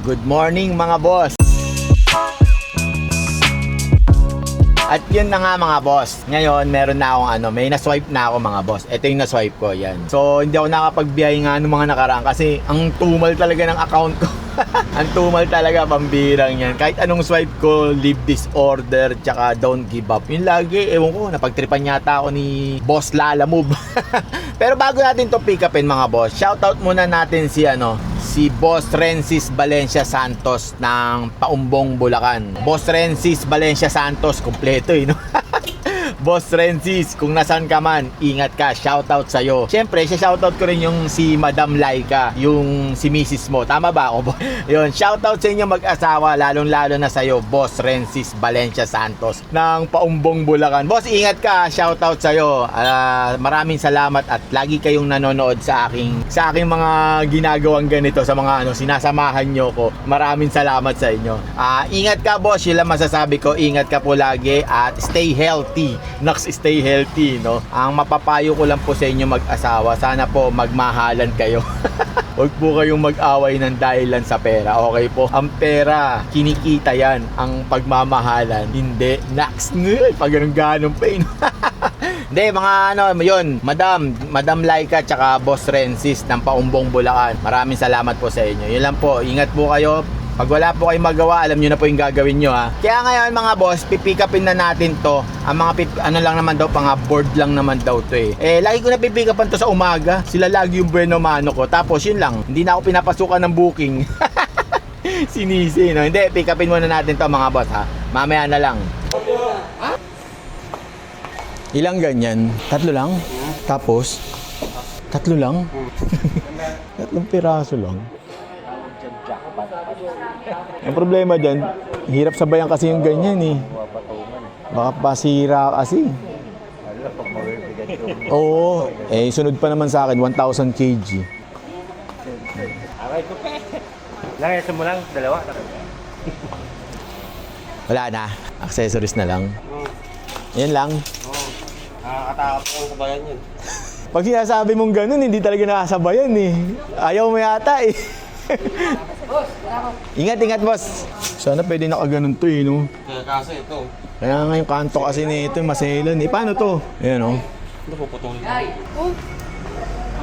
Good morning mga boss. At yun na nga mga boss. Ngayon meron na akong may na-swipe na ako mga boss. Ito yung na-swipe ko, yan. So hindi ako nakapagbiyahe nga ng mga nakaraan kasi ang tumal talaga ng account ko. Ang tumal talaga, pambirang yan. Kahit anong swipe ko, leave this order, tsaka don't give up. Yun lagi, ewan ko, napagtripan yata ako ni Boss Lala Move. Pero bago natin to pick upin mga boss, shoutout muna natin si Boss Rensis Valencia Santos ng Paumbong, Bulacan. Boss Rensis Valencia Santos, kompleto no? Boss Rensis, kung nasan ka man, ingat ka, shoutout sa'yo. Siyempre, shoutout ko rin yung si Madam Laika, yung si Mrs. mo. Tama ba ako? Yun, shoutout sa inyo mag-asawa, lalong-lalo na sa'yo, Boss Rensis Valencia Santos ng Paumbong, Bulacan. Boss, ingat ka, shoutout sa'yo. Maraming salamat at lagi kayong nanonood sa aking mga ginagawang ganito, sa mga sinasamahan nyo ko. Maraming salamat sa inyo. Ingat ka, boss, yun lang masasabi ko. Ingat ka po lagi at stay healthy. Nox, stay healthy, no? Ang mapapayo ko lang po sa inyo mag-asawa, sana po magmahalan kayo. Huwag po kayong mag-away ng dahilan sa pera, okay po? Ang pera, kinikita yan. Ang pagmamahalan, hindi. Nox, pag ganun pa yun. Hindi, mga yun, Madam Laika tsaka Boss Rensis ng Paumbong, Bulacan. Maraming salamat po sa inyo. Yun lang po, ingat po kayo. Pag wala po kayong magawa, alam nyo na po yung gagawin nyo ha. Kaya ngayon mga boss, pipick upin na natin to. Ang mga lang naman daw, pang board lang naman daw to lagi ko na pipick upan to sa umaga. Sila lagi yung bueno mano ko. Tapos yun lang, hindi na ako pinapasukan ng booking. Sinisi, no? Hindi, pick upin muna natin to mga boss ha. Mamaya na lang. Ilang ganyan? 3 lang? Tapos? 3 lang? 3 piraso lang. Ang problema dyan, hirap sabayan kasi yung ganyan Baka pasira kasi. Oo, sunod pa naman sa akin, 1,000 kg. Aray ko pe. Langayasan mo lang, 2. Wala na, accessories na lang. Yan lang. Nakakatakot ko sa bayan yun. Pag sinasabi mong ganun, hindi talaga nakasabayan Ayaw mo yata Ingat, boss. Sana pwede nakaganon to no? Kaya kaso ito. Kaya nga yung kanto kasi nito, maselan Paano to? Ayan Ito puputulin. Ang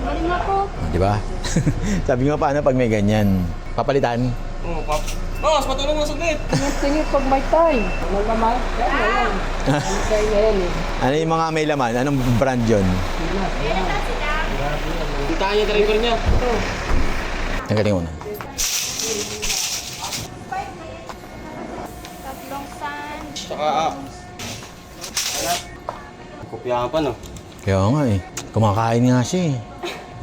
galing na po. Diba? Sabi nga paano pag may ganyan? Papalitan? Oo, boss, patulong mo saglit. Tingin pag may time. Magmamahal. Yan. Ang time na yan Ano yung mga may laman? Anong brand yun? Kita niya driver niya. Nagaling mo na. Tatlong sand. Tsaka, kopyahan pa no? Kaya nga kumakain nga siya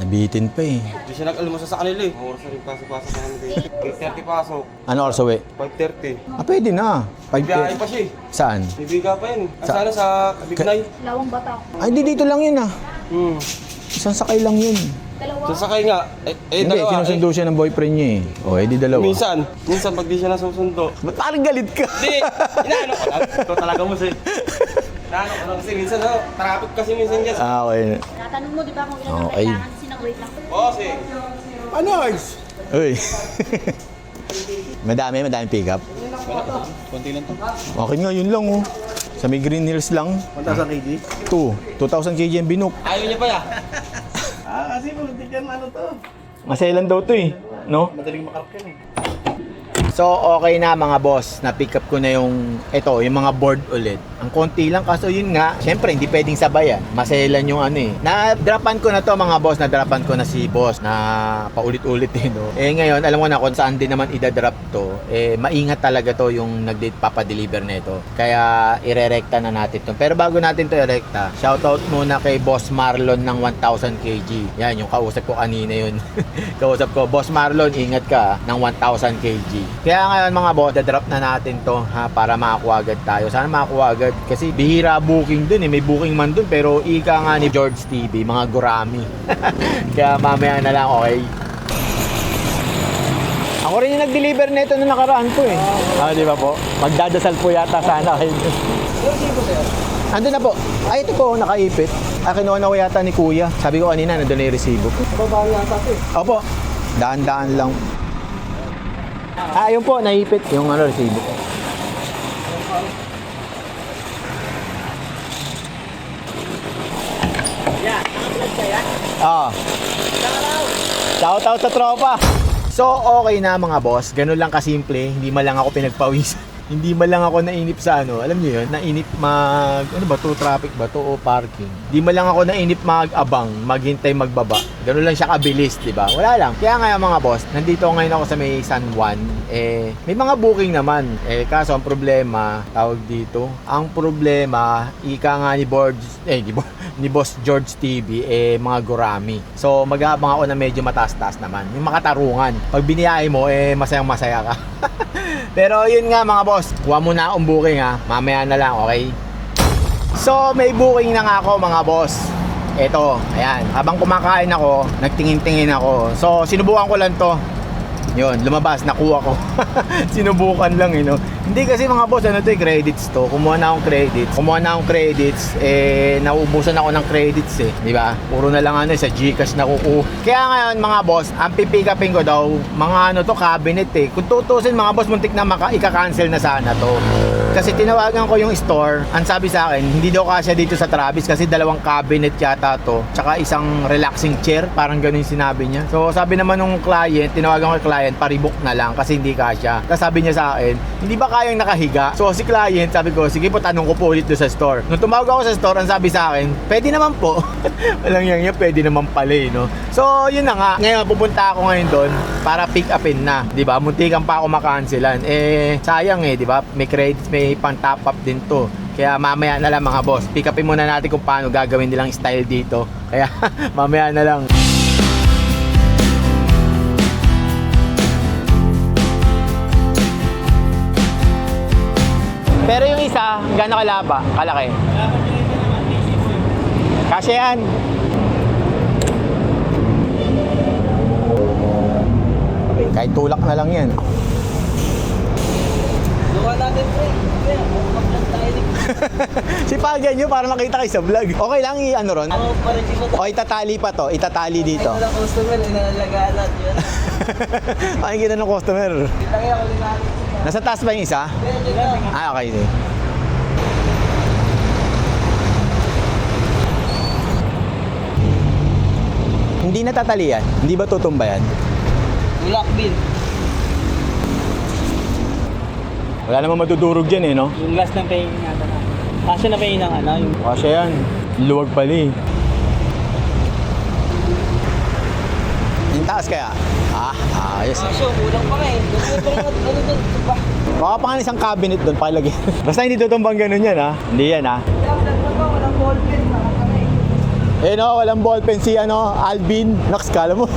Nabitin pa Hindi siya nag-almusa sa kanila Oras na rin pasok-pasok sa kanila 8:30 pasok. Ano oras uwi? 5:30. Pwede na. Biyahe pa siya Saan? Bibiga pa yun. Sana sa Kabignay. Lawang bata. Ay, di dito lang yun Hmm. Isang sakay lang yun. Dalawa. Sasakay nga. Hindi, Dalawa. sinusundo siya ng boyfriend niya di dalawa. Minsan pag di siya nasusundo. Ba't parang galit ka? Hindi! Inaano ko lang. Ito talaga mo siya. Inaano ko lang kasi minsan traffic kasi minsan dyan. Okay. Natanong mo, di ba, kung ilan ang Okay. kailangan sinag-wait lang. Boss Ano, Arz? Uy. Madami pick up. Konti lang to. Okay nga, yun lang Sa may Green Hills lang. 1,000 kg? 2,000 kg yung binuk. Ayaw niya pa ya? Kasi hindi yan to. Maselan daw to no? Madaling makarap yan So, okay na mga boss. Na-pick up ko na yung mga board ulit. Ang konti lang kaso yun nga, syempre hindi pwedeng sabayan. Maselan yung Na-dropan ko na to mga boss. Na-dropan ko na si boss na paulit-ulit no. Ngayon, alam ko na kung saan din naman idadrop to. Maingat talaga to yung nagpapadeliver nito. Kaya irerekta na natin to. Pero bago natin to irekta, shoutout muna kay Boss Marlon ng 1,000 kg. Yan, yung kausap ko kanina yun. Kausap ko, Boss Marlon, ingat ka ng 1,000 kg. Kaya ngayon mga boss, dadrop na natin to para makakuha agad tayo. Sana makakuha agad kasi bihira booking dun may booking man dun pero ika nga ni George TV, mga gurami. Kaya mamaya na lang, okay? Ako rin yung nag-deliver nito nung nakaraan po di ba po? Magdadasal po yata sana kayo. Ando na po. Ay, ito po, nakaipit. Kinuha na ko yata ni Kuya. Sabi ko kanina, nandun na yung resibo ko. Babawi yata ito Opo, daan-daan lang. Yun po, naipit. Yung ano, resibo. Oo. Shout out sa tropa. So, okay na mga boss. Ganun lang kasimple. Hindi man lang ako pinagpawisan. Hindi man lang ako nainip sa ano. Alam niyo yun? Nainip ano ba to? Traffic ba to? O parking? Hindi man lang ako nainip mag-abang. Maghintay magbaba. Ganun lang siya kabilis, di ba? Wala lang. Kaya nga mga boss, nandito ngayon ako sa may San Juan. May mga booking naman. Kaso ang problema, tawag dito. Ang problema, ika nga ni Boss George TV, mga gurami. So, mag-aabang ako na medyo mataas-taas naman. Yung makatarungan. Pag biniyahe mo, masayang-masaya ka. Pero yun nga mga boss, kuha muna akong booking ha. Mamaya na lang, okay? So, may booking na nga ako mga boss. Eto, ayan. Habang kumakain ako, nagtingin-tingin ako. So, sinubukan ko lang to. Yun, lumabas, nakuha ko. Sinubukan lang, no? Hindi kasi mga boss, credits to. Kumuha na akong credits. Nauubusan ako ng credits di ba? Puro na lang sa Gcash na kukuha. Kaya ngayon mga boss, ang pipick upin ko daw, mga cabinet Kung tutusin mga boss, muntik na ika-cancel na sana to. Kasi tinawagan ko yung store, ang sabi sa akin, hindi daw kasya dito sa Travis kasi 2 cabinet yata to, tsaka isang relaxing chair, parang ganun yung sinabi niya. So sabi naman nung client, tinawagan ko yung client, paribook na lang kasi hindi kasya. Tapos sabi niya sa akin, hindi ba kayang nakahiga? So si client, sabi ko, sige po, tanong ko po ulit doon sa store. Nung tumawag ako sa store, ang sabi sa akin, pwede naman po. Walang yan, pwede naman pala no? So yun na nga, ngayon pupunta ako ngayon doon para pick upin na, di ba? Muntikan pa ako makancelan. Sayang di ba? May credits, may pang top up din to. Kaya mamaya na lang mga boss. Pick upin muna natin kung paano gagawin nilang style dito. Kaya mamaya na lang. Pero yung isa, gano'ng kalaki? Kasi yan. Kahit tulak na lang yan. Gawa natin, pre. Mag-vlog tayo. Sipagan nyo para makita kayo sa vlog. Okay lang i-ano ron? O itatali pa to, itatali dito. Ay, walang customer, inalagaan natin yun. Pakinggan ng customer. Kita kaya ako linalip. Nasa taas ba yung isa? Okay. Hindi natatali yan? Hindi ba tutumba yan? Tulak din. Wala namang matudurog dyan no? Yung last ng pain natin na. Kasi na pain ng yung... Kasi yan, luwag pala Yung taas kaya? Ayos. Kaso, kulang pa nga ano doon? Baka pa nga isang cabinet doon, palagay. Basta hindi tutumbang ganun yan Hindi yan Walang ballpen. Walang ballpen si Alvin. Nox, kala mo.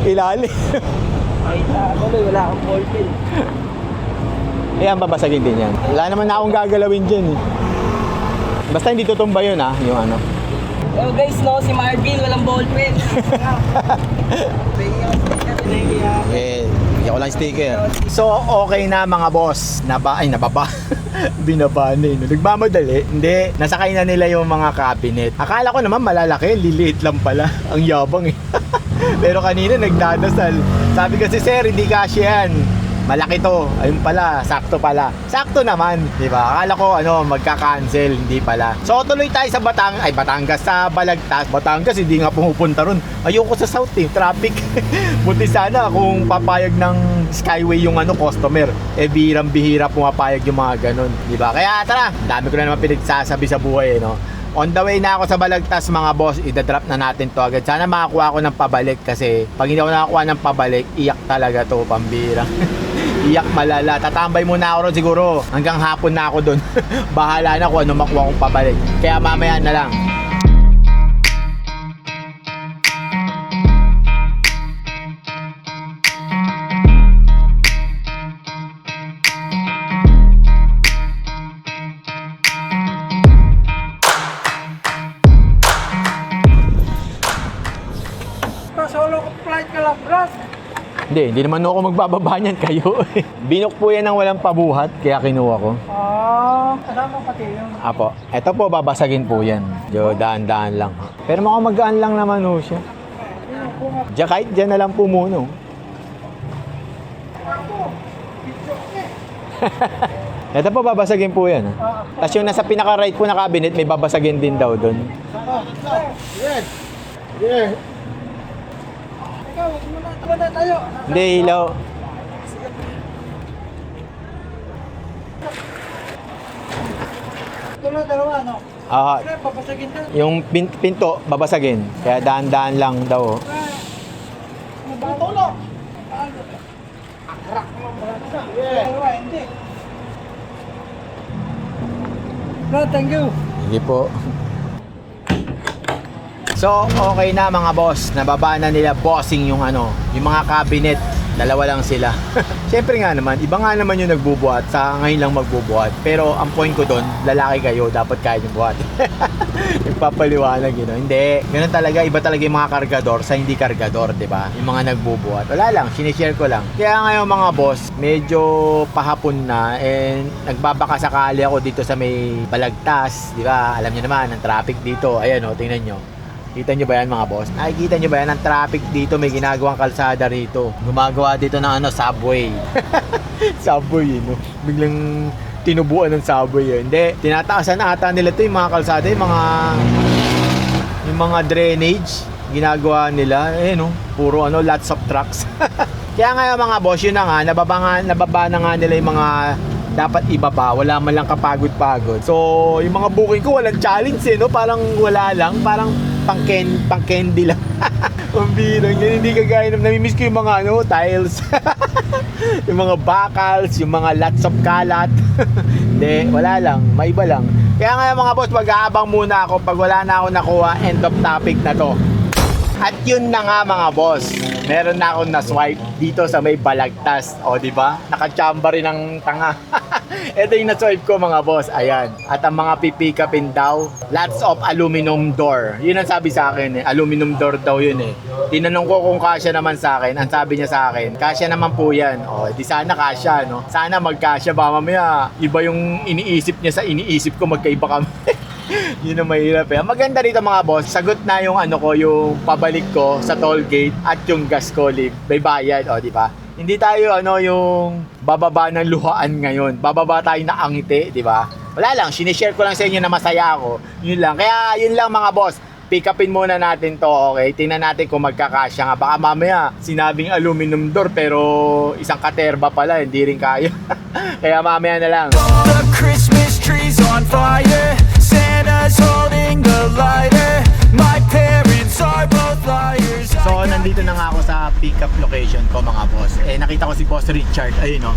Ilali. Ay, wala akong ballpen. Ayan, babasagin din yan. Wala naman na akong gagalawin dyan Basta hindi tutumba yun yung ano. Oh guys, si Marvin, walang ballpen. Bigyan ko lang sticker. So, okay na mga boss. Nababa. Binaba na Nagmamadali. Hindi. Nasakay na nila yung mga cabinet. Akala ko naman malalaki. Liliit lang pala. Ang yabang Pero kanina nagdadasal. Sabi kasi, sir, hindi kasya yan. Malaki to. Ayun pala, sakto pala. Sakto naman, di ba? Akala ko magka-cancel, hindi pala. So tuloy tayo sa Batangas, sa Balagtas. Batangas, hindi nga pumupunta ron. Ayoko sa South traffic. Buti sana kung papayag ng Skyway yung customer. Bihirang-bihira pumapayag yung mga ganun, di ba? Kaya tara, dami ko na naman pinagsasabi sa buhay, On the way na ako sa Balagtas mga boss, idadrop na natin to agad. Sana makakuha ako ng pabalik kasi pag hindi ako nakakuha ng pabalik, iyak talaga to, pambira. Iyak malala. Tatambay muna ako ron siguro. Hanggang hapon na ako doon. Bahala na kung ano makuha kong pabalik. Kaya mamaya na lang. Solo flight ka lang, Brad. Hindi naman ako magbababa niyan kayo. Binok po yan ng walang pabuhat, kaya kinuha ko. Kasama pati yun. Apo, eto po babasagin po yan. Daan-daan lang. Pero magaan lang naman siya. Kahit dyan na lang po muna. Ito po, babasagin po yan. Tapos yung nasa pinaka-right po na cabinet, may babasagin din daw doon. Yes. Yeah. Ikaw, muna tayo. Hindi, ilaw. Ito na dalawa, no? Ah, Kaya papasagin na. yung pinto, babasagin. Kaya daan-daan lang daw. Tulog. Akrak mo mga isa. Dalawa, hindi. No, thank you. Sige po. So, okay na mga boss. Nababa na nila bossing yung yung mga cabinet. Dalawa lang sila. Siyempre nga naman, iba nga naman yung nagbubuhat sa ngayon lang magbubuhat. Pero ang point ko doon, lalaki kayo, dapat kaya nyo buhat. Nagpapaliwanag yun. Hindi, ganun talaga. Iba talaga yung mga kargador sa hindi kargador, di ba? Yung mga nagbubuhat. Wala lang, sinishare ko lang. Kaya ngayon mga boss, medyo pahapon na and nagbabaka sakali ako dito sa may Balagtas, di ba? Alam niyo naman, ang traffic dito. Ayan o, tingnan nyo. Kita nyo ba yan mga boss? Nakikita nyo ba yan? Ang traffic dito, may ginagawang kalsada rito. Gumagawa dito ng subway. Subway, biglang tinubuan ng subway. Hindi, tinataasan na ata nila ito yung mga kalsada, yung mga drainage. Ginagawa nila, puro lots of trucks. Kaya ngayon mga boss, yun na nga, nababa na nga nila yung mga dapat ibaba, wala man lang kapagod-pagod. So, yung mga booking ko walang challenge parang wala lang, parang pang candy lang. Pambirang yan, hindi kagaya na namimiss ko yung mga tiles. Yung mga bacals, yung mga lots of kalat. Hindi, wala lang, maiba lang. Kaya ngayon mga boss, mag-aabang muna ako pag wala na ako nakuha, end of topic na to. At yun na nga mga boss, meron na akong na-swipe dito sa may Balagtas. O diba? Nakachamba rin ng tanga. Ito yung na-swipe ko mga boss. Ayan. At ang mga pipikapin daw, lots of aluminum door. Yun ang sabi sa akin aluminum door daw yun Tinanong ko kung kasya naman sa akin. Ang sabi niya sa akin, kasya naman po yan. O di sana kasya Sana magkasya ba mamaya. Iba yung iniisip niya sa iniisip ko, magkaiba kami. Yun ang mahirap Ang maganda rito mga boss, sagot na yung yung pabalik ko sa toll gate at yung gas ko may bayad, di ba? Hindi tayo yung bababa ng luhaan ngayon. Bababa tayo na angiti, di ba? Wala lang, sinishare ko lang sa inyo na masaya ako. Yun lang. Kaya yun lang mga boss. Pick upin muna natin to, okay? Tingnan natin kung magkakasya nga. Baka mamaya sinabing aluminum door pero isang katerba pala, hindi rin kaya. Kaya mamaya na lang. The Christmas tree's on fire. Santa's holding the lighter. My parents are both liars. So, nandito na nga ako sa pick-up location ko mga boss. Nakita ko si Boss Richard. Ayun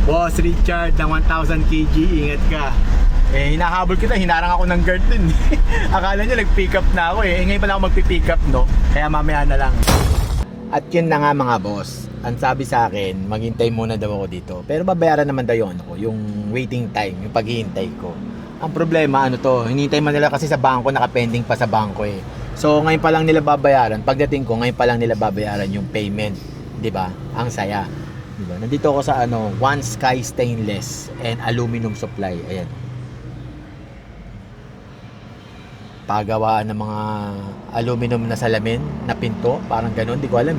Boss Richard ng 1,000 kg, ingat ka. Hinahabol kita, hinarang ako ng guard din. Akala niya nag-pick up na ako Ngayon pala ako magpi-pick up Kaya mamaya na lang. At yun na nga mga boss. Ang sabi sa akin, maghintay muna daw ako dito. Pero babayaran naman daw yung waiting time, yung paghihintay ko. Ang problema, hinihintay man nila kasi sa bangko, nakapending pa sa bangko So, ngayon pa lang nila babayaran. Pagdating ko, ngayon pa lang nila babayaran yung payment. 'Di ba? Ang saya. 'Di ba? Nandito ako sa One Sky Stainless and Aluminum Supply. Ayan. Pagawaan ng mga aluminum na salamin, na pinto, parang ganoon, di ko alam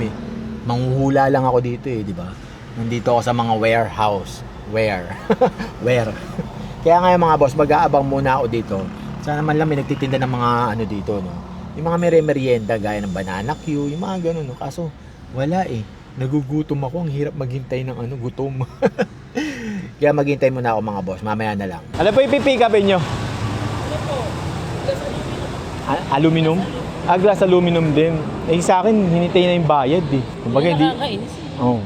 Manghuhula lang ako dito di ba? Nandito ako sa mga warehouse. Where? Kaya ngayon mga boss, mag-aabang muna ako dito. Sana man lang may nagtitinda ng mga dito, Yung mga merienda gaya ng banana Q, yung mga ganun, Kaso, wala Nagugutom ako, ang hirap maghintay ng gutom. Kaya maghintay muna ako mga boss, mamaya na lang. Ano po ipipick upin nyo? Aluminum? Glass aluminum din. Sa akin, hinintay na yung bayad Kumbaga, hindi. Nakakainis Oo.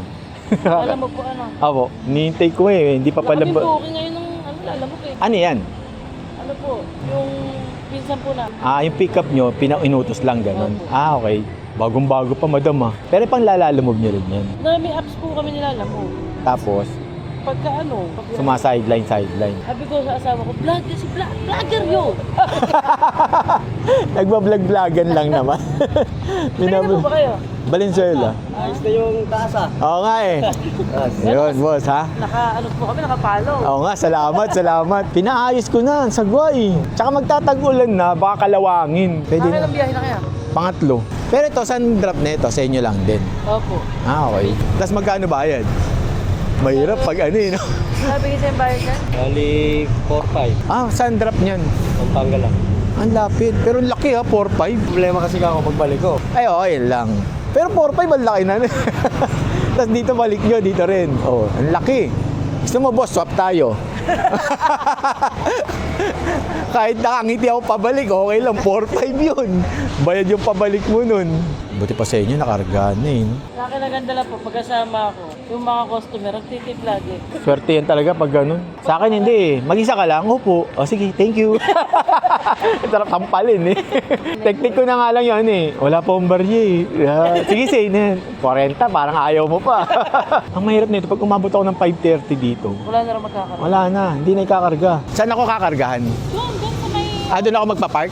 Alam mo po Apo, hinintay ko hindi pa pala. Booking ngayon ng lalamok Ano yan? Ano po, yung pinsan po na. Yung pick up nyo, inutos lang ganun. Okay. Bagong-bago pa madam Pero pang lalalamog nyo rin yan. May apps po kami nilalamog. Tapos, Pagka sumasideline. Sabi ko sa asawa ko, vlogger yun. Nagbablog-vlogan lang naman. Ano ba kayo? Valenzuela. Ayos na yung taasa. Oo nga Yun, boss Po kami, nakapalo. Oo nga, salamat. Pinaayos ko na, sagway. Tsaka magtatag-ulan na, baka kalawangin. Pwede Kailan na. biyahe na kaya? Pangatlo. Pero ito, saan drop na ito? Sa inyo lang din. Opo. Okay. Tapos magkano bayad? Mahirap pag ano no? Sabi kasi yung bayad yan. Bali, 4-5. Saan drop niyan? Pampanga lang. Ang lapit. Pero ang laki 4-5. Problema kasi ako pagbalik ko. Ay, okay lang. Pero 4-5 ang laki na. Tapos dito balik nyo, dito rin. Oh, ang laki. Gusto mo, boss, swap tayo. Kahit nakangiti ako pabalik, okay lang. 4-5 yun. Bayad yung pabalik mo nun. Buti pa sa inyo, nakargaan na eh. Sa akin ang ganda lang po, pagkasama ako, yung mga customer, nagtitip lagi. Swerte yan talaga pag ganun. Sa akin hindi eh. Mag-isa ka lang, upo. O sige, thank you. Sarap tampalin eh. Teknik ko na nga lang yun eh. Wala pa akong barya eh. Sige, say na yan. 40, parang ayaw mo pa. Ang mahirap nito, pag umabot ako ng 5:30 dito, Wala na rin magkakaroon. wala na, hindi na ikakarga. Saan ako kakargahan? Doon sa may... Doon ako magpa-park?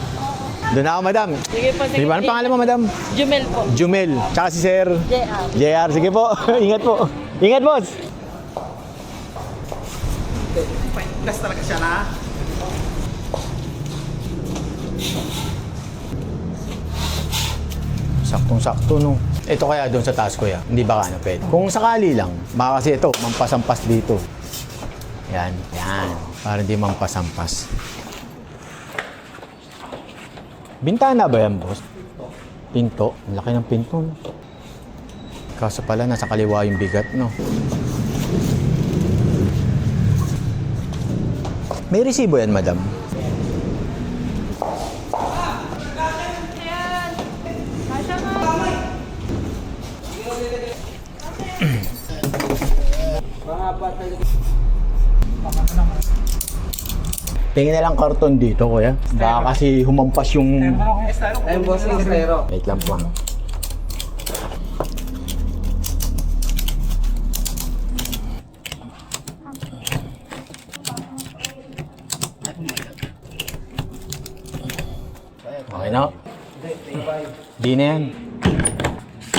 Doon ako, madam. Sige po, sige. Sige ba, anong pangalan mo, madam? Jumel po. Jumel. Tsaka si Sir JR. JR. Sige po, ingat po. Ingat, boss. Plus talaga siya na. Saktong-sakto, no? Ito kaya doon sa taas ko yan. Hindi ba ano pwede? Kung sakali lang, baka kasi ito, mampasampas dito. Yan, yan. Para hindi mampasampas. Bintana ba yan, boss? Pinto. Ang laki ng pinto, no? Kaso pala, nasa kaliwa yung bigat, no? May resibo yan, madam? Tingin na lang karton dito, kuya. Baka kasi humampas yung... Ayun, bossing, estero. Wait lang po. Okay na. Di na yan.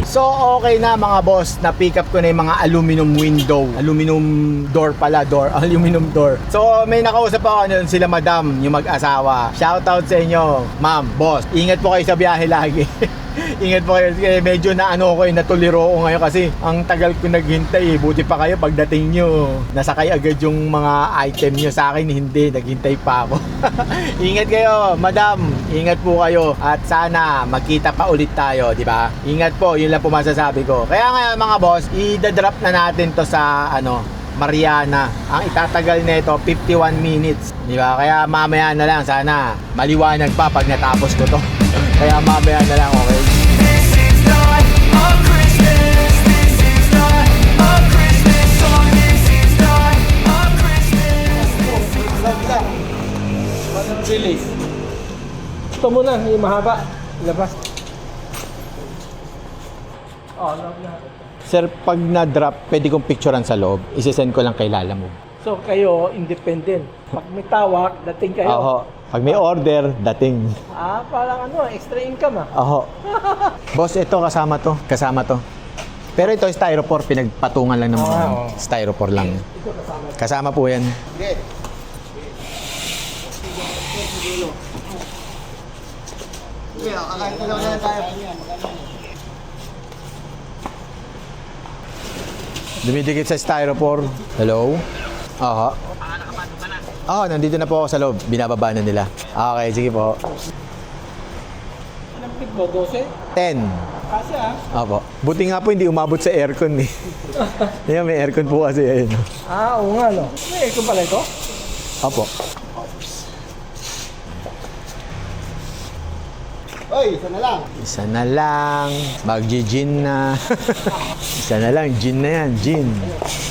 So, okay na mga boss, na-pick up ko na yung mga aluminum window. Aluminum door pala, aluminum door. So, may nakausap ako nun, sila madam, yung mag-asawa. Shoutout sa inyo, ma'am, boss. Ingat po kayo sa biyahe lagi. Ingat po kayo, kasi medyo natuliro ko ngayon kasi ang tagal ko naghintay. Buti pa kayo pagdating nyo, nasakay agad yung mga item nyo. Sa akin, hindi, naghintay pa ako. Ingat kayo, madam. Ingat po kayo at sana magkita pa ulit tayo, di ba? Ingat po, yun lang po masasabi ko. Kaya nga mga boss, i-drop na natin to sa Mariana. Ang itatagal nito 51 minutes, di ba? Kaya mamaya na lang, sana maliwanag pa pag natapos ko to. Kaya mamaya na lang, okay? This is not a Christmas. This is not a Christmas song. This is not a Christmas. Release. Ito muna, yung mahaba. Labas. Oh, na. Sir, pag na-drop, pwede kong picturean sa loob. Isesend ko lang kay Lala mo. So kayo, independent. Pag may tawag, dating kayo. Oho. Pag may order, dating. Parang extra income Oho. Boss, ito kasama to. Kasama to. Pero ito styrofoam, pinagpatungan lang ng mga styrofoam lang. Kasama po yan. Dumidikit sa styrofoam. Hello? Aha. Nandito na po ako sa loob. Binababa na nila. Okay, sige po. Anong pig mo? 12? 10. Kasi Opo. Buti nga po hindi umabot sa aircon eh. Ayan, may aircon po kasi. Ayun. oo nga no. May aircon pala ito? Opo. Isa na lang. Mag-gin na. Isa na lang. Gin na yan. Gin.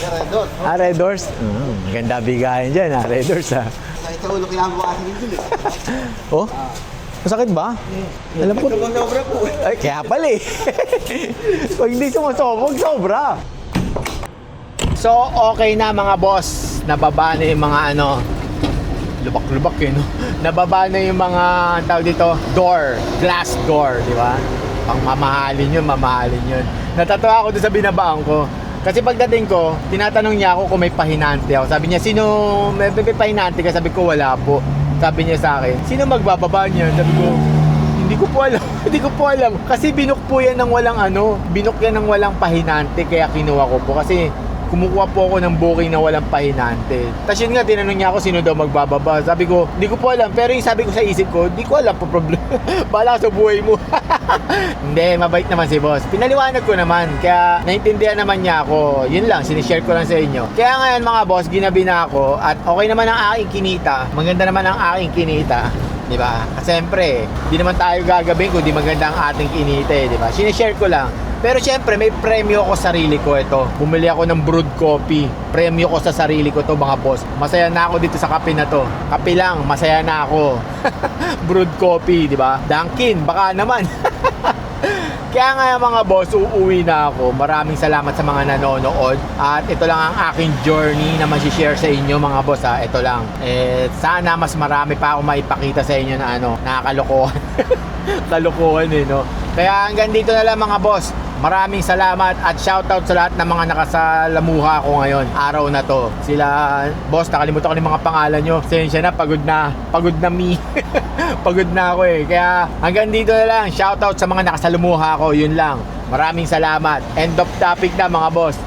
Red Doors. Red Doors? Ganda bigayan dyan Red Doors Sakit sa ulo kaya mo kasi din Oh? Masakit ba? Alam ko. Sobra po. Ay, kaya pala eh. Pag hindi sumasobog, sobra. So, okay na mga boss. Nababa na yung mga lubak-lubak no? Nababa na yung mga tawag dito, door, glass door, di ba? Pang mamahalin yun. Natatawa ako doon sa binabaan ko. Kasi pagdating ko, tinatanong niya ako kung may pahinante ako. Sabi niya, sino, may pahinante ka? Sabi ko, wala po. Sabi niya sa akin, sino magbababa niya? Sabi ko, hindi ko po alam. Hindi ko po alam. Kasi binook po yan ng walang binook yan ng walang pahinante. Kaya kinuha ko po. Kasi kumukuha po ako ng booking na walang pahinante. Tapos yun nga, tinanong niya ako sino daw magbababa. Sabi ko, di ko po alam. Pero yung sabi ko sa isip ko, di ko alam po problem. Bahala ka sa buhay mo. Hindi, mabait naman si boss. Pinaliwanag ko naman. Kaya naintindihan naman niya ako. Yun lang, sinishare ko lang sa inyo. Kaya ngayon mga boss, ginabi na ako. At okay naman ang aking kinita. Maganda naman ang aking kinita. Diba? Kasi siyempre, di naman tayo gagawin kung di maganda ang ating kinita eh, diba? Sinishare ko lang. Pero syempre, may premyo ako sa sarili ko ito. Bumili ako ng brewed coffee. Premyo ko sa sarili ko to mga boss. Masaya na ako dito sa kape na to. Kape lang, masaya na ako. Brewed coffee, di ba? Dunkin, baka naman. Kaya nga mga boss, uuwi na ako. Maraming salamat sa mga nanonood. At ito lang ang aking journey na masishare sa inyo mga boss ha. Ito lang. Sana mas marami pa ako maipakita sa inyo na nakakalokohan. Kalokohan no. Kaya hanggang dito na lang mga boss. Maraming salamat at shoutout sa lahat ng mga nakasalamuha ko ngayon. Araw na to. Sila, boss, nakalimutan ko yung mga pangalan nyo. Sensya na, pagod na me. Pagod na ako eh. Kaya hanggang dito na lang. Shoutout sa mga nakasalamuha ko. Yun lang. Maraming salamat. End of topic na mga boss.